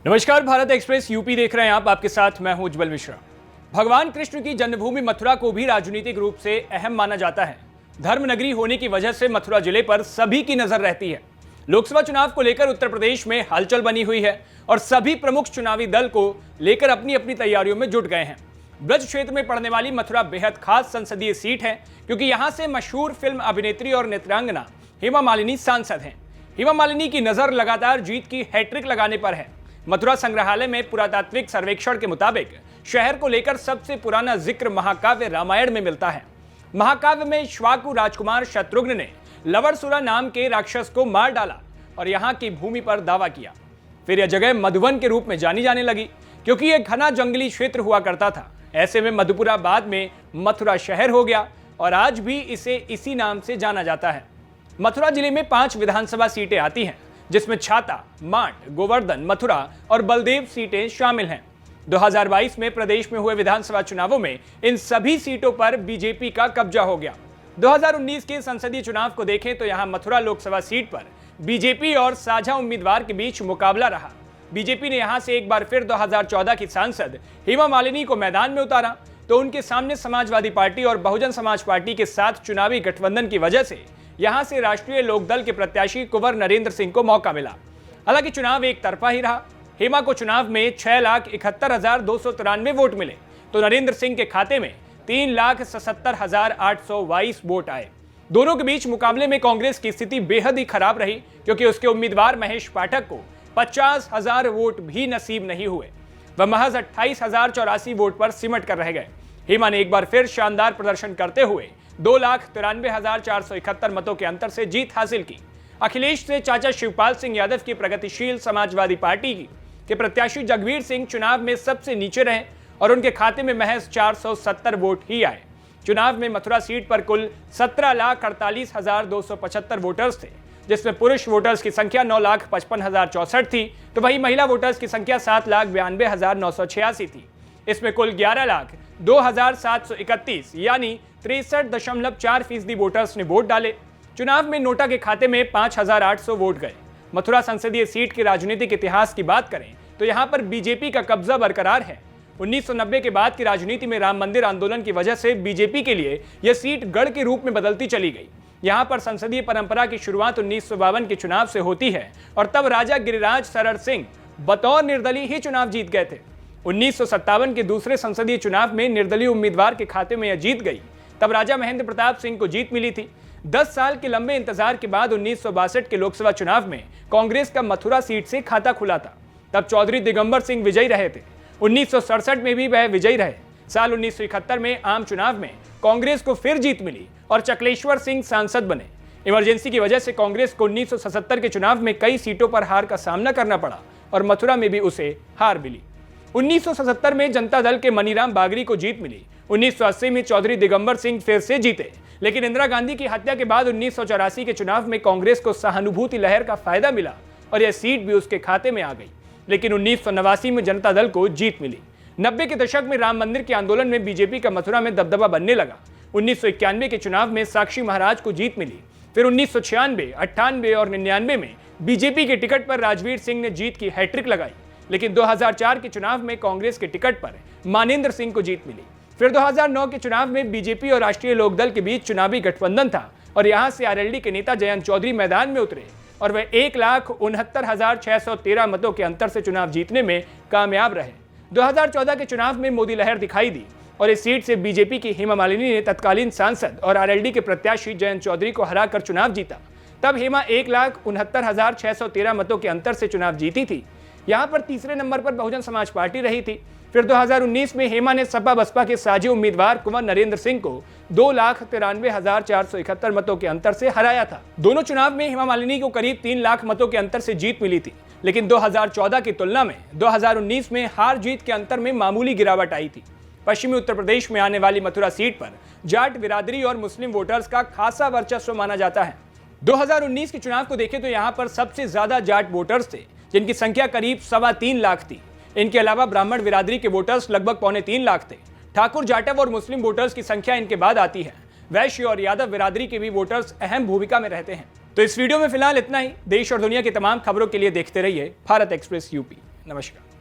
नमस्कार, Bharat express UP देख रहे हैं आप। आपके साथ मैं हूं उज्जवल मिश्रा। भगवान कृष्ण की जन्मभूमि मथुरा को भी राजनीतिक रूप से अहम माना जाता है। धर्म नगरी होने की वजह से मथुरा जिले पर सभी की नजर रहती है। लोकसभा चुनाव को लेकर उत्तर प्रदेश में हलचल बनी हुई है और सभी प्रमुख चुनावी दल को लेकर अपनी अपनी तैयारियों में जुट गए हैं। ब्रज क्षेत्र में पड़ने वाली मथुरा बेहद खास संसदीय सीट है, क्योंकि यहां से मशहूर फिल्म अभिनेत्री और नृत्यांगना हेमा मालिनी सांसद हैं। हेमा मालिनी की नजर लगातार जीत की हैट्रिक लगाने पर है। मथुरा संग्रहालय में पुरातात्विक सर्वेक्षण के मुताबिक शहर को लेकर सबसे पुराना जिक्र महाकाव्य रामायण में मिलता है। महाकाव्य में इक्ष्वाकु राजकुमार शत्रुघ्न ने लवणसुरा नाम के राक्षस को मार डाला और यहाँ की भूमि पर दावा किया। फिर यह जगह मधुवन के रूप में जानी जाने लगी, क्योंकि यह घना जंगली क्षेत्र हुआ करता था। ऐसे में मधुपुरा बाद में मथुरा शहर हो गया और आज भी इसे इसी नाम से जाना जाता है। मथुरा जिले में 5 विधानसभा सीटें आती हैं, जिसमें छाता, माट, गोवर्धन, मथुरा और बलदेव सीटें शामिल हैं। 2022 में प्रदेश में हुए विधानसभा चुनावों में इन सभी सीटों पर बीजेपी का कब्जा हो गया। 2019 के संसदीय चुनाव को देखें तो यहां मथुरा लोकसभा सीट पर बीजेपी और साझा उम्मीदवार के बीच मुकाबला रहा। बीजेपी ने यहां से एक बार फिर 2014 की सांसद हेमा मालिनी को मैदान में उतारा, तो उनके सामने समाजवादी पार्टी और बहुजन समाज पार्टी के साथ चुनावी गठबंधन की वजह से यहां से राष्ट्रीय लोकदल के प्रत्याशी कुंवर नरेंद्र सिंह को मौका मिला। हालांकि चुनाव एक तरफा ही रहा। हेमा को चुनाव में 6,71,293 वोट मिले, तो नरेंद्र सिंह के खाते में 3,77,822 वोट आए। दोनों के बीच मुकाबले में कांग्रेस की स्थिति बेहद ही खराब रही, क्योंकि उसके उम्मीदवार महेश पाठक को 50,000 वोट भी नसीब नहीं हुए। वह महज 28,084 वोट पर सिमट कर रह गए। हेमा ने एक बार फिर शानदार प्रदर्शन करते हुए 2,93,471 मतों के अंतर से जीत हासिल की। अखिलेश से चाचा शिवपाल सिंह यादव की प्रगतिशील समाजवादी पार्टी के प्रत्याशी जगवीर सिंह चुनाव में सबसे नीचे रहे और उनके खाते में महज 470 वोट ही आए। चुनाव में मथुरा सीट पर कुल 17,48,275 वोटर्स थे, जिसमें पुरुष वोटर्स की संख्या 9,55,064 थी, तो वहीं महिला वोटर्स की संख्या 7,92,986 थी। इसमें कुल 11,02,731 यानी 63.4% वोटर्स ने वोट डाले। चुनाव में नोटा के खाते में 5,800 वोट गए। मथुरा संसदीय सीट के राजनीतिक इतिहास की बात करें तो यहां पर बीजेपी का कब्जा बरकरार है। 1990 के बाद की राजनीति में राम मंदिर आंदोलन की वजह से बीजेपी के लिए यह सीट गढ़ के रूप में बदलती चली गई। यहां पर संसदीय परंपरा की शुरुआत 1952 के चुनाव से होती है और तब राजा गिरिराज सरर सिंह बतौर निर्दलीय ही चुनाव जीत गए थे। 1957 के दूसरे संसदीय चुनाव में निर्दलीय उम्मीदवार के खाते में यह जीत गई। तब राजा महेंद्र प्रताप सिंह को जीत मिली थी। 10 साल के लंबे इंतजार के बाद 1962 के लोकसभा चुनाव में कांग्रेस का मथुरा सीट से खाता खुला था। तब चौधरी दिगंबर सिंह विजयी रहे थे। 1967 में भी वह विजयी रहे। साल 1971 में आम चुनाव में कांग्रेस को फिर जीत मिली और चकलेश्वर सिंह सांसद बने। इमरजेंसी की वजह से कांग्रेस को 1977 के चुनाव में कई सीटों पर हार का सामना करना पड़ा और मथुरा में भी उसे हार मिली। 1977 में जनता दल के मनीराम बागरी को जीत मिली। 1980 में चौधरी दिगंबर सिंह फिर से जीते, लेकिन इंदिरा गांधी की हत्या के बाद 1984 के चुनाव में कांग्रेस को सहानुभूति लहर का फायदा मिला और यह सीट भी उसके खाते में आ गई। लेकिन 1989 में जनता दल को जीत मिली। 90 के दशक में राम मंदिर के आंदोलन में बीजेपी का मथुरा में दबदबा बनने लगा। 1991 के चुनाव में साक्षी महाराज को जीत मिली। फिर 1996, 98 और 99 में बीजेपी के टिकट पर राजवीर सिंह ने जीत की हैट्रिक लगाई। लेकिन 2004 के चुनाव में कांग्रेस के टिकट पर मानेंद्र सिंह को जीत मिली। फिर 2009 के चुनाव में बीजेपी और राष्ट्रीय लोकदल के बीच चुनावी गठबंधन था और यहां से आरएलडी के नेता जयंत चौधरी मैदान में उतरे और वह 1,69,613 मतों के अंतर से चुनाव जीतने में कामयाब रहे। 2014 के चुनाव में मोदी लहर दिखाई दी और इस सीट से बीजेपी की हेमा मालिनी ने तत्कालीन सांसद और आरएलडी के प्रत्याशी जयंत चौधरी को हराकर चुनाव जीता। तब हेमा 1,69,613 मतों के अंतर से चुनाव जीती थी। यहां पर तीसरे नंबर पर बहुजन समाज पार्टी रही थी। फिर 2019 में हेमा ने सपा बसपा के साझे उम्मीदवार कुंवर नरेंद्र सिंह को 2,93,471 मतों के अंतर से हराया था। दोनों चुनाव में हेमा मालिनी को करीब 3 लाख मतों के अंतर से जीत मिली थी, लेकिन 2014 की तुलना में 2019 में हार जीत के अंतर में मामूली गिरावट आई थी। पश्चिमी उत्तर प्रदेश में आने वाली मथुरा सीट पर जाट बिरादरी और मुस्लिम वोटर्स का खासा वर्चस्व माना जाता है। 2019 के चुनाव को देखें तो यहाँ पर सबसे ज्यादा जाट वोटर्स थे, जिनकी संख्या करीब 3.25 लाख थी। इनके अलावा ब्राह्मण बिरादरी के वोटर्स लगभग 3.25 लाख थे। ठाकुर, जाटव और मुस्लिम वोटर्स की संख्या इनके बाद आती है। वैश्य और यादव बिरादरी के भी वोटर्स अहम भूमिका में रहते हैं। तो इस वीडियो में फिलहाल इतना ही। देश और दुनिया की तमाम खबरों के लिए देखते रहिए भारत एक्सप्रेस यूपी। नमस्कार।